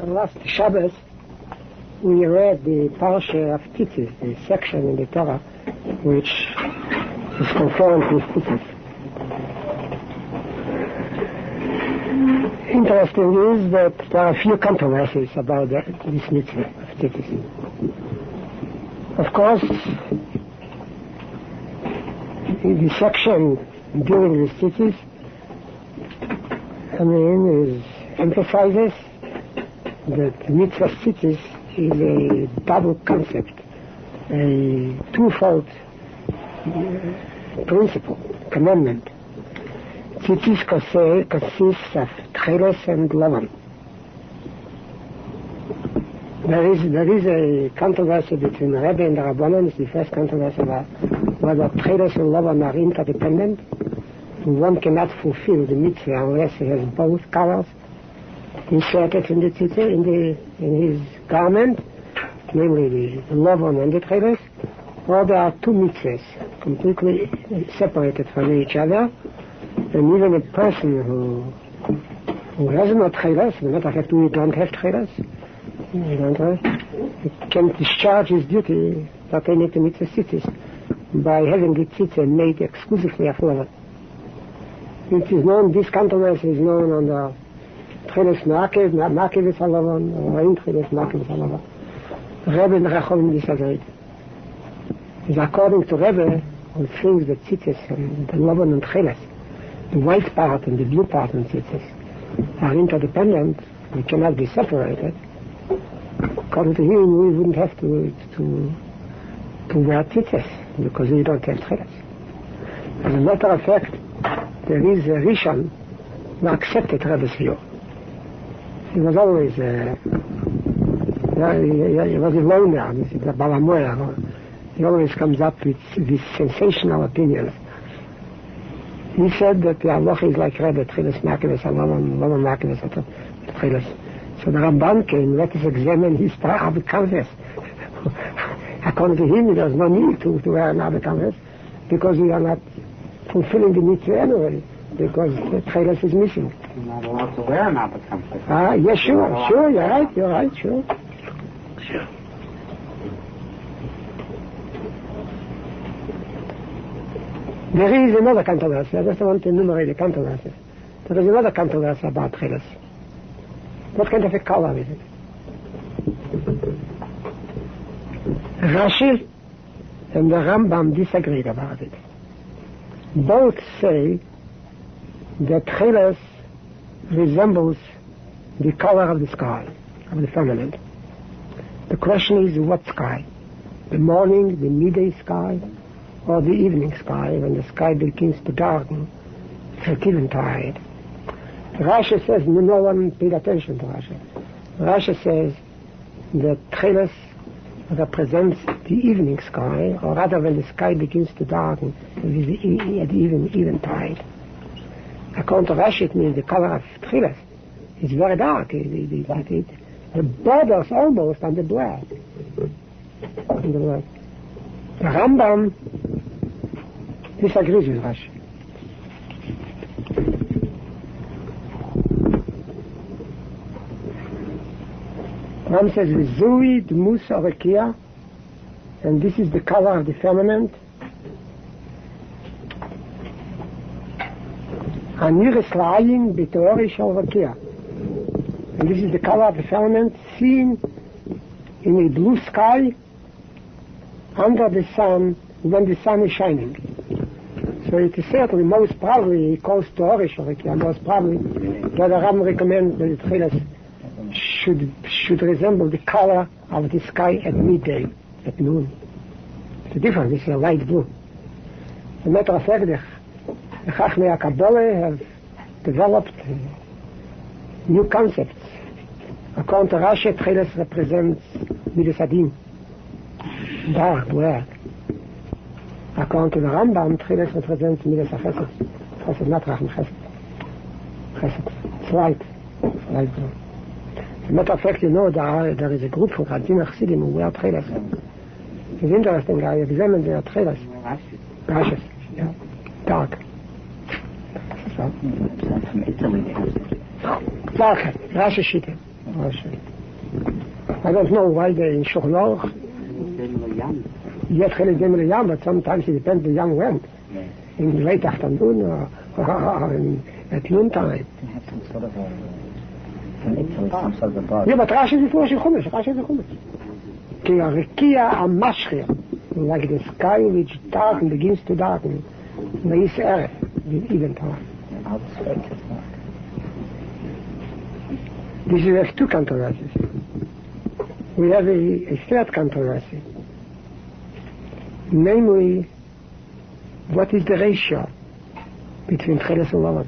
Last Shabbos, we read the Parsha of Tsitsis, the section in the Torah which is concerned with Tsitsis. Interesting is that there are a few controversies about this mitzvah of Tsitsis. Of course, the section dealing with Tsitsis, emphasizes that mitzvah Tsitsis is a double concept, a twofold principle, commandment. Tsitsis consists of Techeiles and Lavan. There is a controversy between Rebbe and the Rabbanan. It's the first controversy about whether Techeiles and Lavan are interdependent. One cannot fulfill the mitzvah unless he has both colors inserted in the tzitzit, in his garment, namely the Lavan and the Techeiles, or there are two mitzvahs completely separated from each other, and even a person who has no Techeiles, as a matter of fact, we don't have Techeiles, he can discharge his duty pertaining to mitzvah tzitzis by having the tzitzit made exclusively of Lavan. It is known, this controversy is known under Techeiles Ma'akev is Lavan, or in Techeiles Ma'akev is Lavan. Rebbe and Rachel disagreed. It's according to Rebbe, who thinks that Tsitsis and the Lavan and Techeiles, the white part and the blue part in Tsitsis, are interdependent, they cannot be separated. According to him, we wouldn't have to wear Tsitsis, because we don't have Techeiles. As a matter of fact, there is a Rishon who accepted Rebbe's view. He was always he was a loner, this is a balamoya. He always comes up with these sensational opinions. He said that the halacha is like Rebbe, Techeiles Ma'akev, Lavan Ma'akev, Techeiles. So the Ramban came, let us examine his Arab canvas. According to him, there's no need to wear an Arab canvas, because we are not fulfilling the mitzvah anyway, because the Techeiles is missing. You're not allowed to wear an Arab canvas. Yes, sure, you're right, sure. There is another controversy. I just want to enumerate the controversy. There is another controversy about Techeiles. What kind of a color is it? Rashi and the Rambam disagreed about it. Both say that Techeiles resembles the color of the sky, of the firmament. The question is, what sky? The morning, the midday sky, or the evening sky, when the sky begins to darken at eventide? Rashi says, no one paid attention to Rashi. Rashi says that Techeiles represents the evening sky, or rather when the sky begins to darken at eventide. According to Rashi, it means the color of Techeiles is very dark. It borders almost on the black. The Rambam disagrees with Rashi. Ram says, Vizui Dmus Orekia, and this is the color of the firmament. Aniris La'ayin B'Teorish Orekia, and this is the color of the firmament seen in a blue sky under the sun when the sun is shining. So it is certainly most probably close to Orish Orekia, most probably that the Ram recommends that the Techeiles should resemble the color of the sky at midday, at noon. It's different, it's a light blue. As a matter of fact, the Chachmei Kabbalah have developed new concepts. According to Rashi, Techeiles represents Midas Adin, dark, black. According to the Rambam, Techeiles represents Midas HaChesed. Chesed, not Racham, Chesed. Chesed. It's light blue. As a matter of fact, you know, there is a group of Hadzim Chassidim who wear Techeiles. It's interesting, I examined their Techeiles. Rashes, yeah, dark. So. From Italy. Dark, Rashi Shita. I don't know why they in Shulchan Yet Yam, but sometimes it depends the young when. In late afternoon or at noontime. They have some sort of some sort of a bar. Yeah, but Rashi is before Chumash. Rashi is a Chumash. Ki Rekia Amashchir, like the sky which darkens, begins to darken. Meis Erev, the even time. This is have two controversies. We have a third controversy. Namely, what is the ratio between Techeiles and Lavan?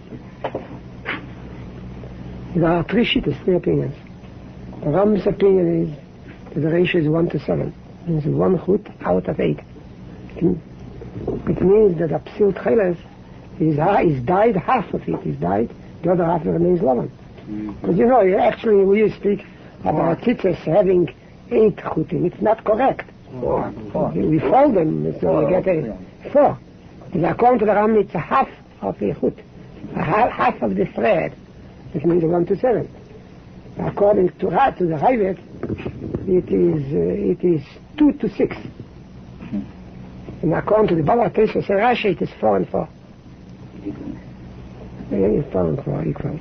There are three opinions. The Rambam's opinion is that the ratio is 1:7. It means 1 chut out of 8. It means that the Psil Techeiles is died, half of it is died, the other half remains Lavan. Because actually we speak about Tsitsis having 8 chutim. It's not correct. 4. We fold them, so we get a 4. And according to the Rambam, it's a half of a chut, half of the thread, which means 1:7. According to the Ravet, it is 2:6. And according to the Baba Tesis and Rashi, it is 4 and 4. It's 4 and 4 equal.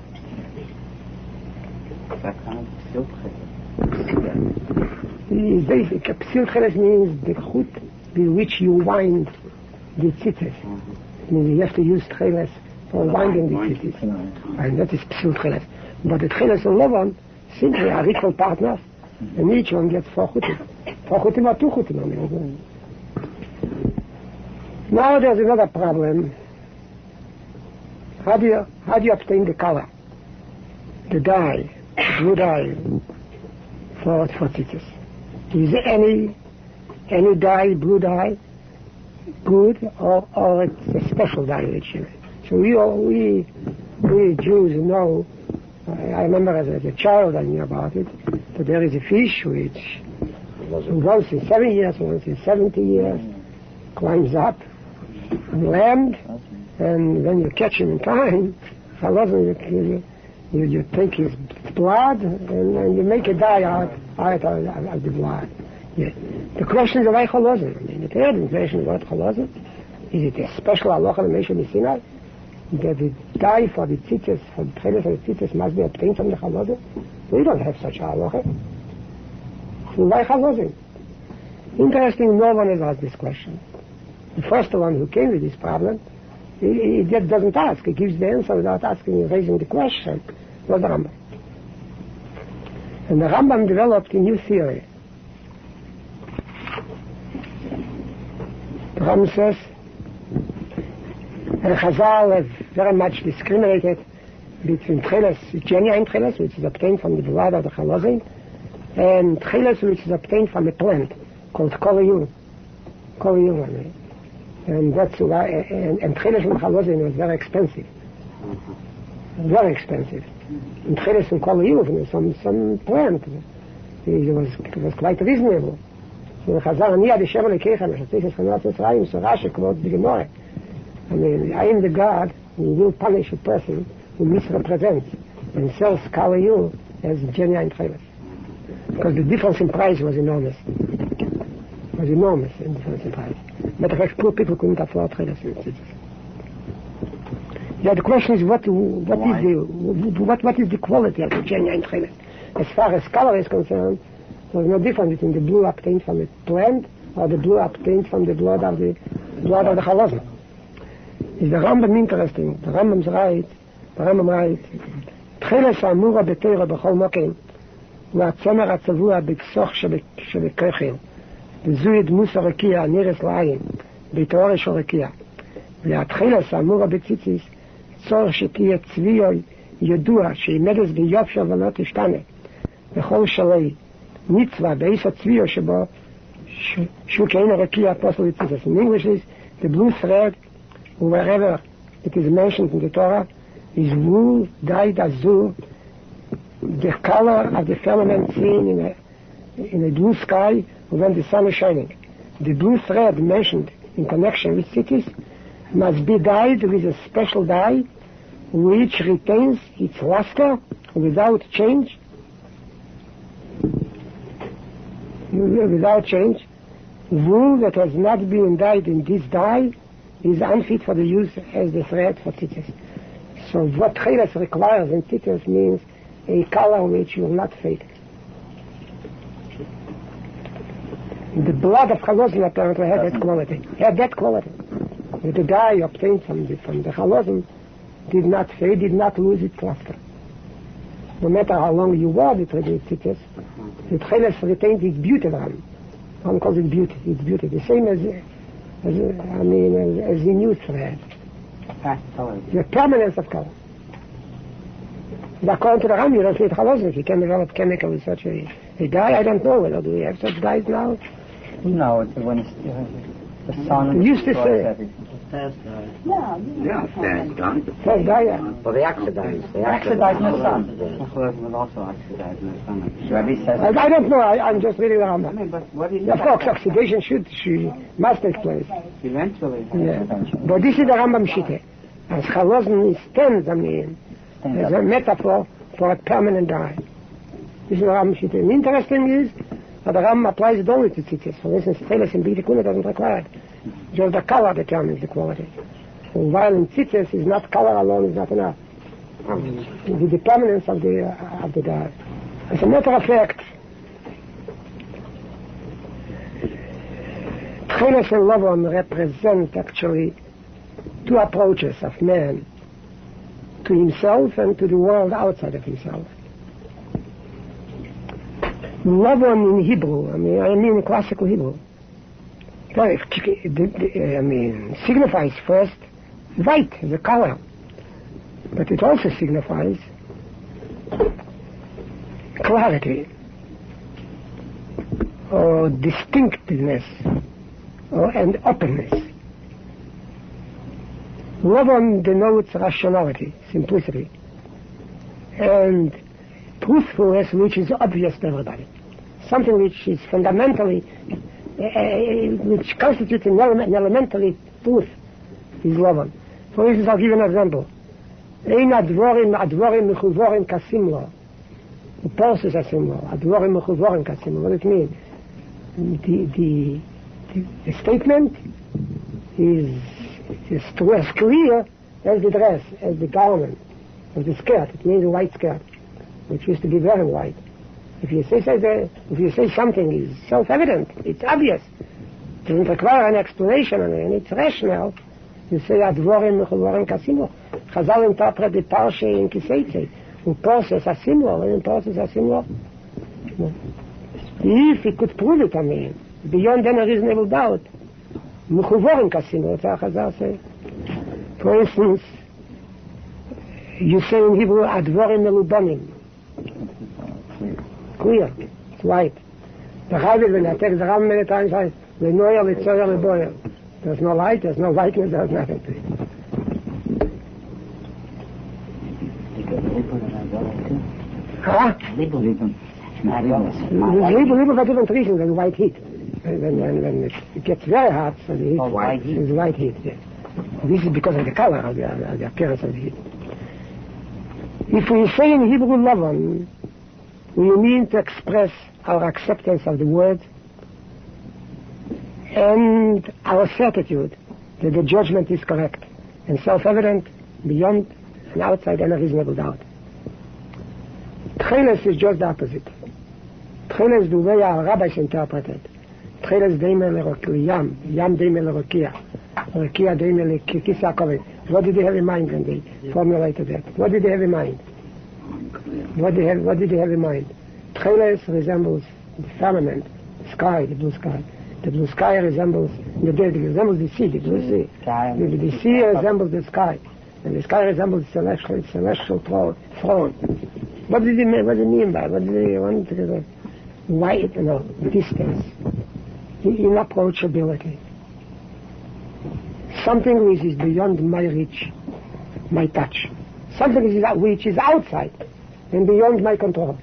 The basic Psil Techeiles means the chut with which you wind the Tsitsis. It means you have to use Techeiles for winding the Tsitsis. And that is Psil Techeiles. But the Techeiles and Lavan simply are equal partners, and each one gets 4 chutim. 4 chutim or 2 chutim. Now there's another problem. How do you obtain the color? The dye, blue dye for Tsitsis. Is any dye, blue dye, good, or it's a special dye which you? So we Jews know. I remember as a child I knew about it. That there is a fish which once in 7 years, once in 70 years, climbs up on land, and when you catch him in time, you take his blood and you make a dye out of the blood. Yeah. The question is why chalozim? I mean, the translation of the word chalozim, is it a special halacha in Moshe Sinai that the dye for the Tsitsis, for the Techeiles and the Tsitsis must be obtained from the chalozim? We don't have such a halacha. So why chalozim? Interesting, no one has asked this question. The first one who came with this problem, he just doesn't ask. He gives the answer without asking, raising the question. Was the Rambam. And the Rambam developed a new theory. The Rambam says, and Chazal have very much discriminated between Techeiles, genuine Techeiles, which is obtained from the blood of the chalozim, and Techeiles, which is obtained from a plant called Kolayun. And that's why, and Techeiles and chalozim was very expensive. Very expensive. And Techeiles and Kolayun, some plant, it was quite reasonable. So Chazal, Ani Adi Shem Lekechem, Shatzis Chanat Mitzrayim, so Rashi quotes the Gemara. I mean, I am the God who will punish a person who misrepresents and sells Kolayun as genuine Techeiles. Because the difference in price was enormous. It was enormous in difference in price. Matter of fact, poor people couldn't afford Techeiles in Tsitsis. Yeah, the question is what is the quality of the genuine Techeiles? As far as color is concerned, there's no difference between the blue obtained from a plant or the blue obtained from the blood of the chalozim. Is the Rambam interesting? The Rambam writes, Techeiles amura b'teira b'chol mokim והצמר הצבוע בכסוך שבכחל וזוהי דמוס הרקיע נרס לעין בתוארש הרקיע והתחילס האמורה בציציס צורך שתהיה צביעו ידוע שימדס ביופשו ולא תשתנה בכל שלי מצווה בעיס הצביעו שבו שהוא כאין הרקיע פוסל לציציס. In English is the blue thread wherever it is mentioned in the Torah is wool dyed azul, the color of the firmament seen in a blue sky when the sun is shining. The blue thread mentioned in connection with cities must be dyed with a special dye which retains its luster without change. without change. Wool that has not been dyed in this dye is unfit for the use as the thread for Tsitsis. So what Techeiles requires in Tsitsis means a color which will not fade. The blood of Chalozim apparently had that quality. The dye obtained from the Chalozim did not fade, did not lose its luster. No matter how long you wore the Tsitsis, the Techeiles retained its beauty around. One calls it beauty. It's beauty. The same as the new thread. The permanence of color. According to the Ram, you don't need Chalozim. You can develop chemical with such a dye. I don't know whether do we have such dyes now. No, it's when the sun used to say. First dye, yeah. Well, they oxidize. They oxidize in the sun. Will also oxidize in the sun. Rabbi says. I don't know. I'm just reading the Rambam. But what is Of course, oxidation must take place. Eventually. Yeah. But this is the Rambam Shitte. As Chalozim stands, as a metaphor for a permanent dye. This is the Rambam Shitte. And interesting is that the Rambam applies it only to Tsitsis. For instance, Techeiles and B'tikuna doesn't require it. Just the color determines the quality. So while in Tsitsis is not color alone is not enough. The permanence of the dye. As a matter of fact, Techeiles and Lavan represent actually two approaches of man to himself and to the world outside of himself. Lavan in Hebrew, I mean classical Hebrew, signifies first white, the color, but it also signifies clarity or distinctiveness and openness. Lavan denotes rationality, simplicity, and truthfulness which is obvious to everybody. Something which is fundamentally, which constitutes an elementary truth is Lavan. For instance, I'll give you an example. Ein advorim mechuvorim kasimlo. The process asimlo. Advorim mechuvorim kasimlo. What does it mean? The statement is as clear as the dress, as the garment, as the skirt. It means a white skirt, which used to be very white. If you say something is self-evident, it's obvious, it doesn't require an explanation, and it's rational, you say advorim mechuvorim kasimlo. Chazal interpret the parsha in Kiseitzei, who process asimlo, and in process asimlo. If he could prove it, beyond any reasonable doubt, mechuvorim kasimlo, that's how Chazal say. For instance, you say in Hebrew advorim melubanim. Clear, it's white. The Chavid, when I take the Ram many times, says, Lenoyer, Litzoyer, Leboyer. There's no light, there's no whiteness, there's nothing to it. Huh? Libel for different reasons than white heat. When it gets very hot, so the heat is white heat. Yeah. This is because of the color, of the appearance of the heat. If we say in Hebrew Lavan, we mean to express our acceptance of the word and our certitude that the judgment is correct and self-evident beyond and outside any reasonable doubt. Techeiles is just the opposite. Techeiles, the way our rabbis interpret it, Techeiles deime l'yam, yam deime l'rokia, rokia deime l'kisa kovet. What did they have in mind when they formulated that? What did they have in mind? What did they have in mind? Techeiles resembles the firmament, the sky, the blue sky. The blue sky resembles the sea, the blue sea. The sea resembles the sky, and the sky resembles the celestial throne. What did he mean by? What did he want to do? White, distance, the inapproachability. Something which is beyond my reach, my touch. Something which is outside and beyond my control.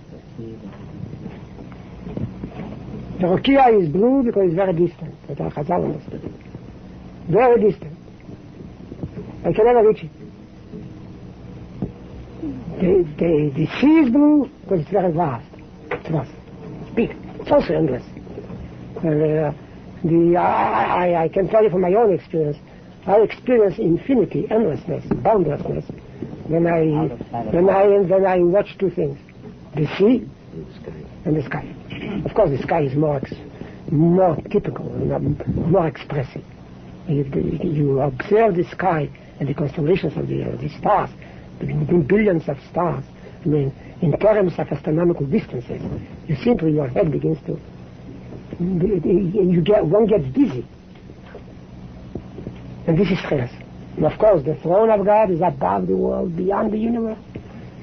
The Rokia is blue because it's very distant. That's how Chazal understood it. Very distant. I can never reach it. The sea is blue because it's very vast. It's vast. It's big. It's also endless. I can tell you from my own experience, I experience infinity, endlessness, boundlessness when I watch two things: the sea and the sky. Of course, the sky is more typical, more expressive. You observe the sky and the constellations of the stars, the billions of stars. I mean, in terms of astronomical distances, you simply, your head begins to, one gets dizzy. And this is Techeiles. And of course, the throne of God is above the world, beyond the universe.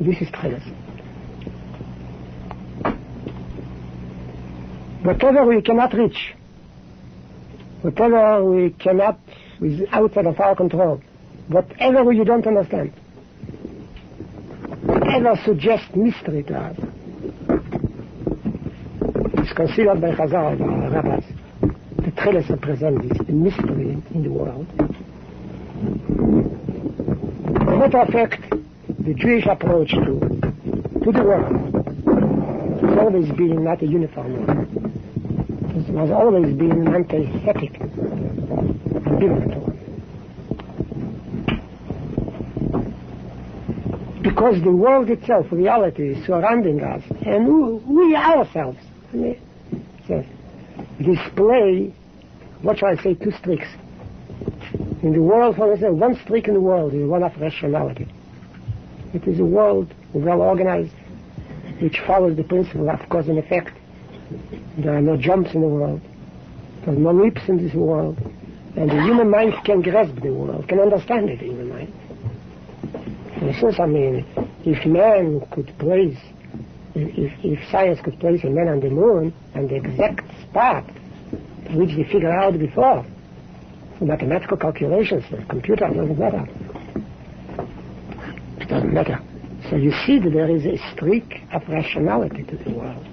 This is Techeiles. Whatever we cannot reach, whatever we cannot, is outside of our control, whatever you don't understand, whatever suggests mystery to us, is considered by Chazal, the rabbis. The Techeiles represents the mystery in the world. As a matter of fact, the Jewish approach to the world has always been not a uniform one. It has always been an antithetic, ambivalent one. Because the world itself, reality, is surrounding us, and we ourselves display, what shall I say, two streaks. In the world, for instance, one streak in the world is one of rationality. It is a world well organized, which follows the principle of cause and effect. There are no jumps in the world. There are no leaps in this world. And the human mind can grasp the world, can understand it, the human mind. For instance, I mean, if man could place, if science could place a man on the moon and the exact spot which they figured out before, for mathematical calculations, for computer, it doesn't matter. It doesn't matter. So you see that there is a streak of rationality to the world.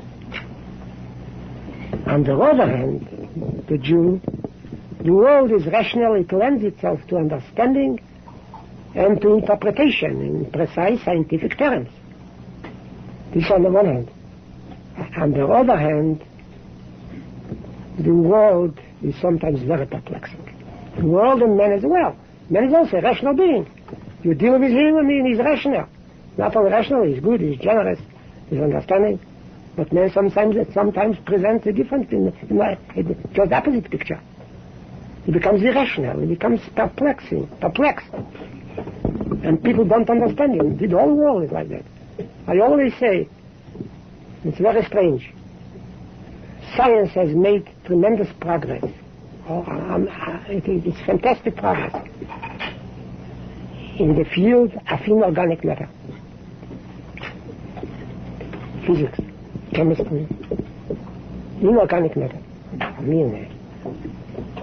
On the other hand, the Jew, the world is rational, it lends itself to understanding and to interpretation in precise scientific terms. This on the one hand. On the other hand, the world is sometimes very perplexing. The world and man as well. Man is also a rational being. You deal with him, I mean, he's rational. Not only rational, he's good, he's generous, he's understanding. But man sometimes presents a different, just opposite picture. He becomes irrational, he becomes perplexed. And people don't understand him. The whole world is like that. I always say, it's very strange. Science has made tremendous progress. It's fantastic progress in the field of inorganic matter. Physics, chemistry, inorganic matter. I mean,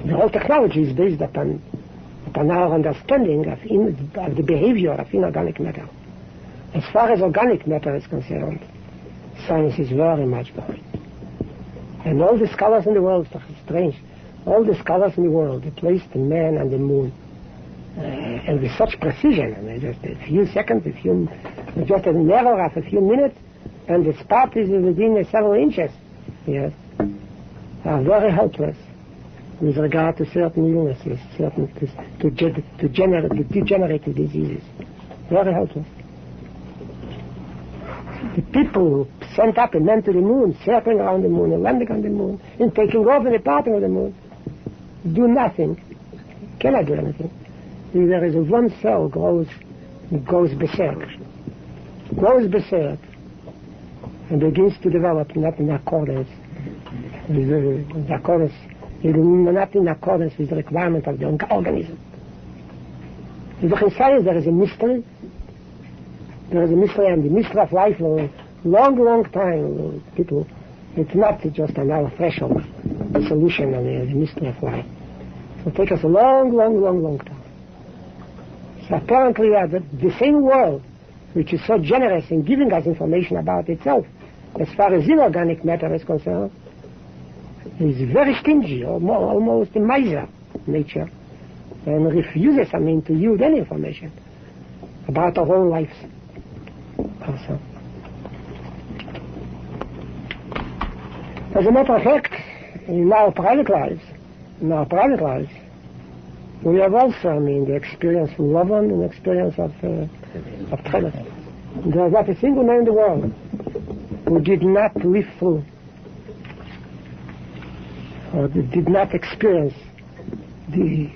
the whole technology is based upon our understanding of the behavior of inorganic matter. As far as organic matter is concerned, science is very much behind. And all the scholars in the world, it's strange, all the scholars in the world, they placed the man on the moon. And with such precision, I mean, just a few seconds, just an error of a few minutes, and the spot is within several inches. Yes, are very helpless with regard to certain illnesses, certain degenerative diseases. Very helpless. The people who sent up a man to the moon, circling around the moon, and landing on the moon, and taking over the parting of the moon, do nothing. Cannot do anything. There is one cell goes berserk, and begins to develop not in accordance with the requirement of the organism. In science there is a mystery. There is a mystery, and the mystery of life for a long time. People, it's not just on our threshold solution on the mystery of life. So it takes us a long time. So apparently the same world, which is so generous in giving us information about itself, as far as inorganic matter is concerned, is very stingy, almost a miser nature, and refuses, to yield any information about our own lives. Also. As a matter of fact, in our private lives, we have also, the experience of Lavan and the experience of Techeiles. There is not a single man in the world who did not live through or did not experience the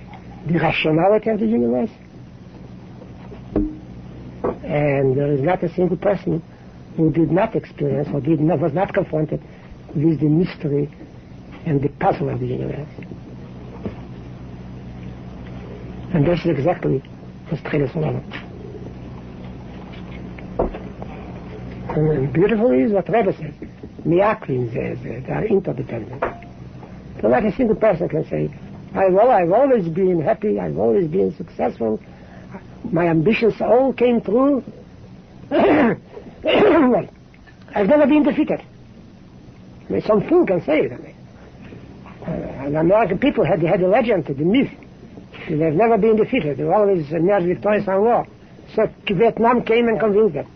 rationality of the universe. And there is not a single person who did not experience or was not confronted with the mystery and the puzzle of the universe. And this is exactly what Techeiles was. And beautiful is what Rebbe says. Miakrim says they are interdependent. So not a single person can say, I've always been happy, I've always been successful, my ambitions all came true. I've never been defeated. Some fool can say it. And American people had the legend, the myth. They've never been defeated. They were always emerged victorious on war. So Vietnam came and convinced them.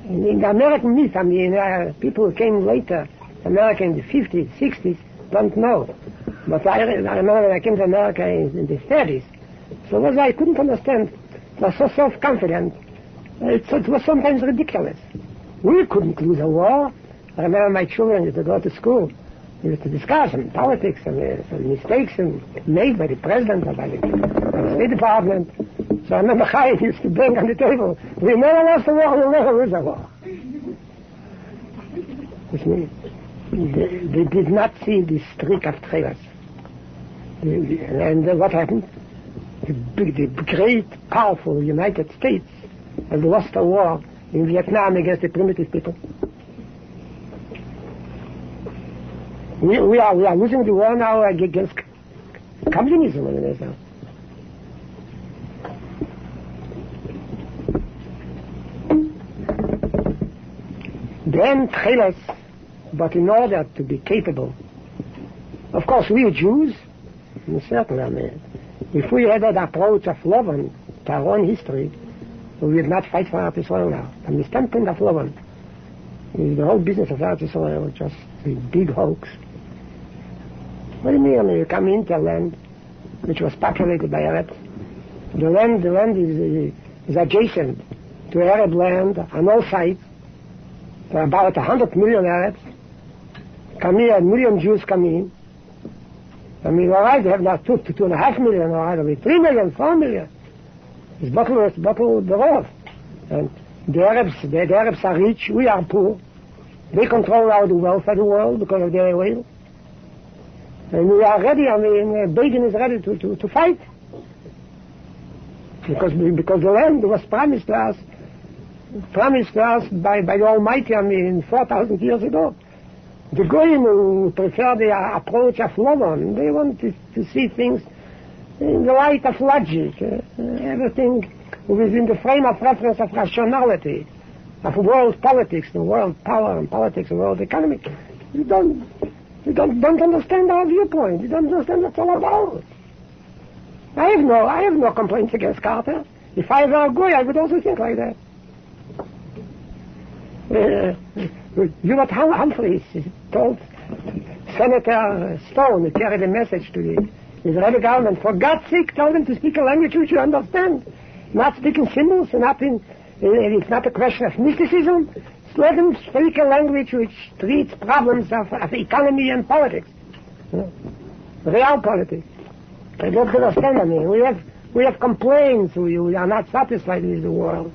In the American myth, people who came later, America in the 50s, 60s, don't know. But I remember when I came to America in the 30s. So what I couldn't understand, it was so self-confident. It was sometimes ridiculous. We couldn't lose a war. I remember my children used to go to school. We used to discuss politics and mistakes made by the president or by the State Department. So I remember Chaim used to bang on the table, we never lost a war, we'll never lose a war. They did not see this trick of Techeiles. And what happened? The great, powerful United States has lost a war in Vietnam against the primitive people. We are losing the war now against communism. Then Techeiles, but in order to be capable, of course we Jews, certainly, if we had that approach of Lavan to our own history, we would not fight for Eretz Yisrael now. And the standpoint of Lavan, the whole business of Eretz Yisrael was just a big hoax. What do you mean? You come into a land which was populated by Arabs. The land is adjacent to Arab land on all sides. There are about 100 million Arabs. Come here, 1 million Jews come in. All right, they have now 2.5 million, or either 3 million, 4 million. It's bottle the roof. And the Arabs are rich, we are poor. They control all the wealth of the world because of their oil. And we are ready, Begin is ready to fight. Because the land was promised to us by the Almighty, 4,000 years ago. The Goyim who prefer the approach of Lavan, they want to see things in the light of logic, everything within the frame of reference of rationality, of world politics, and world power and politics and world economy. You don't understand our viewpoint. You don't understand what it's all about. I have no complaints against Carter. If I were a Goy, I would also think like that. Hubert Humphreys told Senator Stone, who carried a message to the Israeli government, for God's sake, tell them to speak a language which you understand. Not speaking symbols, it's not a question of mysticism. Let them speak a language which treats problems of economy and politics. Real politics. I don't understand. We have complaints. We are not satisfied with the world.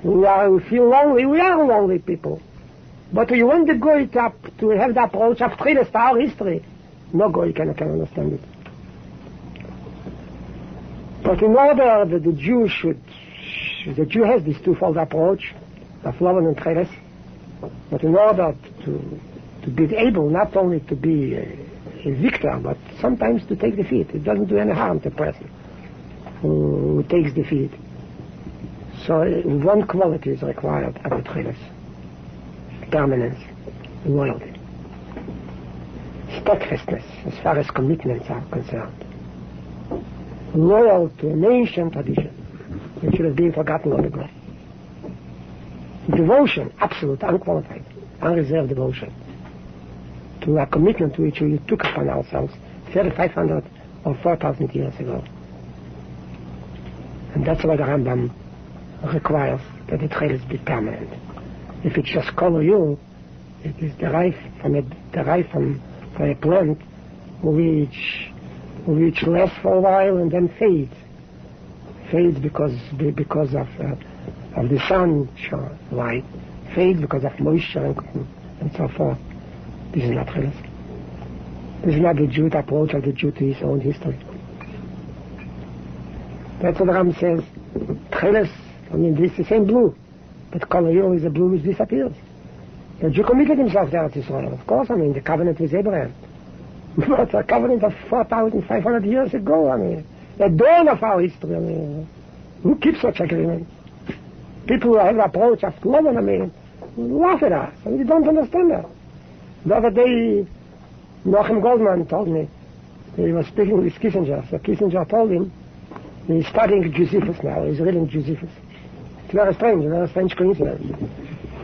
We feel lonely. We are lonely people. But we want the Goy to have the approach of Techeiles to our history. No Goy can understand it. But in order that the Jew has this twofold approach of Lavan and Techeiles, but in order to be able not only to be a victor, but sometimes to take defeat. It doesn't do any harm to a person who takes defeat. So one quality is required of the Techeiles: permanence, loyalty, steadfastness as far as commitments are concerned, loyal to an ancient tradition which should have been forgotten long ago. Devotion, absolute, unqualified, unreserved devotion. to a commitment which we took upon ourselves 3,500 or 4,000 years ago. And that's why the Rambam requires that the Techeiles be permanent. If it's just color you, it is derived from a plant which lasts for a while and then fades because of the sun light, fades because of moisture and so forth. This is not Techeiles. This is not the Jew approach of the Jew to his own history. That's what the Ram says. Techeiles, this is the same blue, but color you is a blue which disappears. The Jew committed himself to Eretz Yisrael. Of course, the covenant with Abraham. But a covenant of 4,500 years ago, the dawn of our history, who keeps such agreements? People who have the approach of Lavan, laugh at us. They don't understand that. The other day, Noam Goldman told me, he was speaking with Kissinger, so Kissinger told him, he's studying Josephus now, he's reading Josephus. It's very strange coincidence.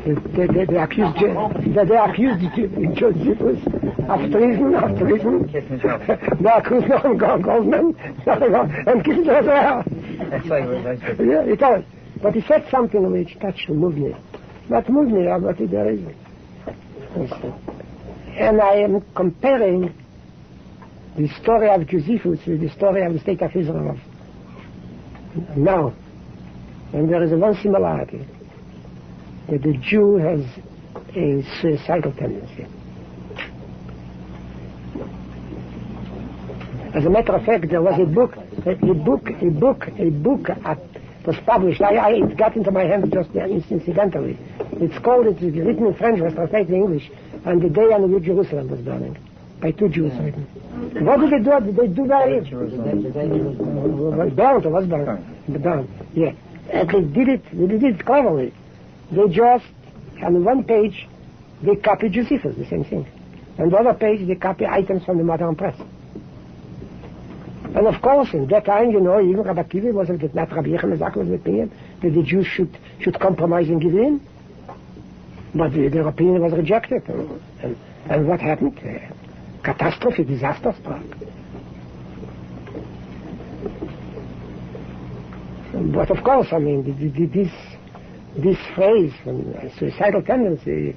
They accused Josephus of treason. They accused Noam Goldman, and Kissinger as well. That's why we're yeah, he told. But he said something which touched me, moved me. Not moved me, but there is. And I am comparing the story of Josephus with the story of the state of Israel now. And there is one similarity, that the Jew has a suicidal tendency. As a matter of fact, there was a book was published. It got into my hands just incidentally. It's written in French, was translated in English, on the day on which Jerusalem was burning, by two Jews written. What did they do? Did they do that? It was burned. Yeah. And they did it cleverly. They just, on one page, they copied Josephus, the same thing. On the other page, they copy items from the modern press. And of course, in that time, even Rabbi Kiva wasn't not Rabbi Yechon was the opinion that the Jews should compromise and give in. But their opinion was rejected. And what happened? Catastrophe, disaster struck. But of course, this phrase, suicidal tendency,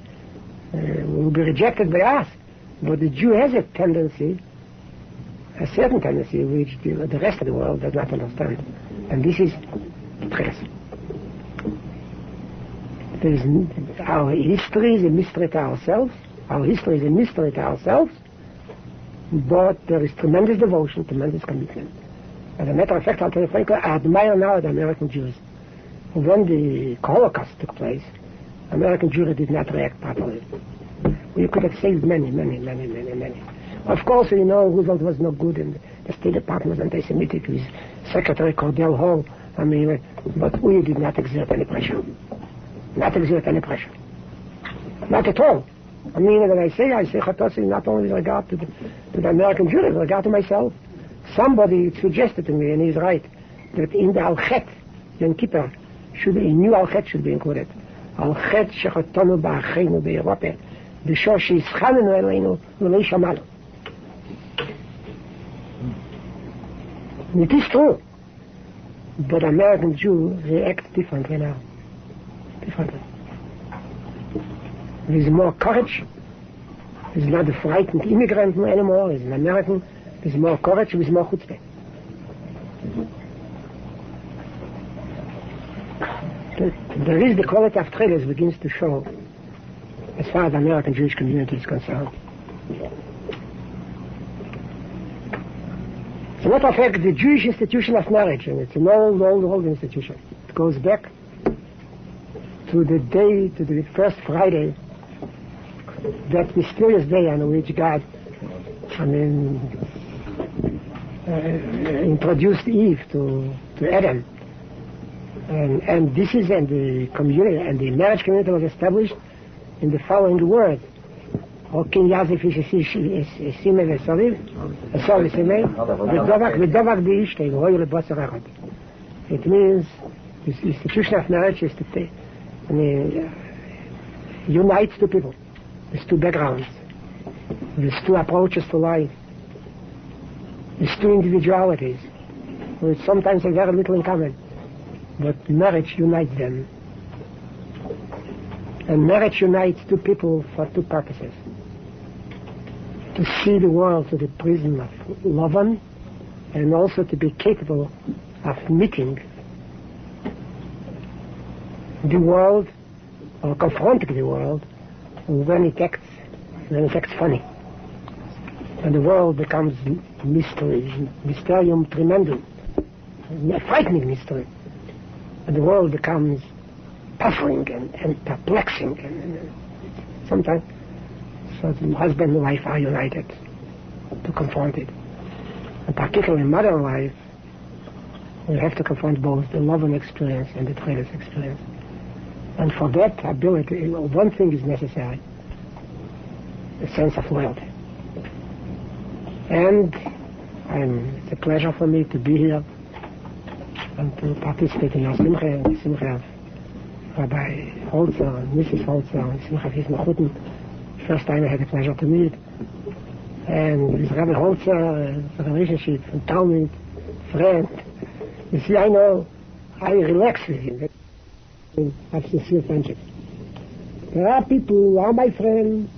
will be rejected by us. But the Jew has a certain tendency which the rest of the world does not understand. And this is Techeiles. Our history is a mystery to ourselves. But there is tremendous devotion, tremendous commitment. As a matter of fact, I'll tell you frankly, I admire now the American Jews. When the Holocaust took place, American Jewry did not react properly. We could have saved many. Of course, Roosevelt was no good, and the State Department was anti-Semitic with Secretary Cordell Hull. But we did not exert any pressure. Not at all. When I say Chatossi, not only with regard to the American Jewry, with regard to myself. Somebody suggested to me, and he's right, that in the Al-Chet, Yom Kippur, a new Al-Chet should be included. Al-Chet shechatonu ba'achenu be'Europe, b'shor she'ischalenu eleinu v'lei shamalu. It is true, but American Jews react differently now. There is more courage. He's not a frightened immigrant anymore. He's an American. There's more courage, there's more chutzpah. There is the quality of Techeiles begins to show as far as the American Jewish community is concerned. As a matter of fact, the Jewish institution of marriage, and it's an old institution. It goes back to the first Friday, that mysterious day on which God introduced Eve to Adam, and this is the community, and the marriage community was established in the following words: "Okin Yosef is Simei v'Soliv, Soli Simei, v'Dovak b'Ishtei v'Hoy leBasar Echad." It means this institution of marriage is to unites two people with two backgrounds. There's two approaches to life. There's two individualities, with sometimes very little in common, but marriage unites them. And marriage unites two people for two purposes. To see the world through the prism of Lavan, and also to be capable of meeting the world, or confronting the world, when it acts funny. And the world becomes mystery, mysterium tremendum, a frightening mystery. And the world becomes puzzling and perplexing. And sometimes, so the husband and wife are united to confront it. And particularly in modern life, we have to confront both the Lavan experience and the Techeiles experience. And for that ability, one thing is necessary: a sense of loyalty. And it's a pleasure for me to be here and to participate in your Simcha, and the Simcha of Rabbi Holzer and Mrs. Holzer, and Simcha of his Mechuten. First time I had the pleasure to meet. And with Rabbi Holzer, the relationship, and Talmud, friend. You see, I know I relax with him. I have sincere friendship. There are people who are my friends,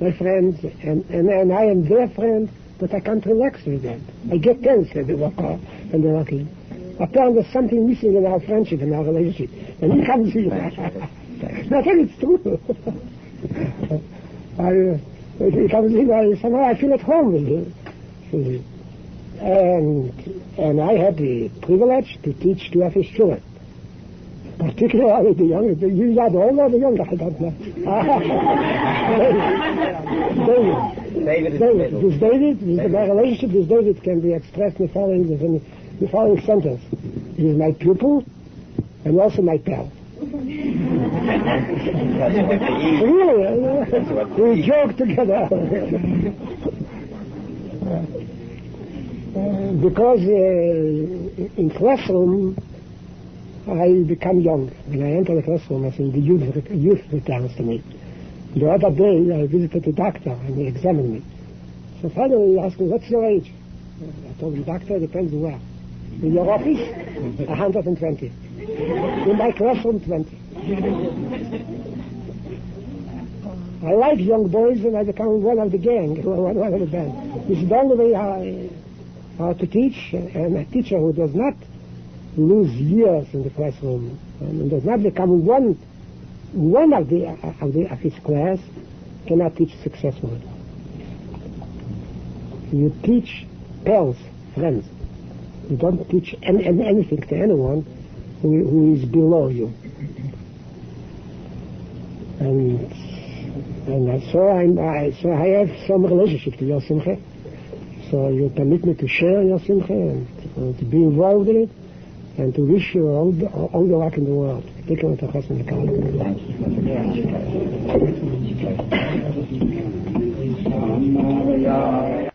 and I am their friend, but I can't relax with them. I get tense when they walk off and they're walking. Apparently there's something missing in our friendship, in our relationship. And he comes here. No, I think it's true. He comes in, somehow I feel at home with him. And I had the privilege to teach two of his children. Particularly the younger, you are the older or the younger, I don't know. David, my relationship with David can be expressed in the following sentence. He is my pupil and also my pal. Really, we joke together. Because in classroom, I become young. When I enter the classroom, I think the youth returns to me. The other day, I visited the doctor and he examined me. So finally he asked me, what's your age? I told him, doctor, depends where. In your office, 120. In my classroom, 20. I like young boys and I become one of the gang, one of the band. This is the only way how to teach, and a teacher who does not lose years in the classroom and does not become one of his class cannot teach successfully. You teach pals, friends. You don't teach anything to anyone who is below you. And so I have some relationship to your Simcha. So you permit me to share your Simcha and to be involved in it, and to wish you all the luck in the world. Take care of the husband and the car.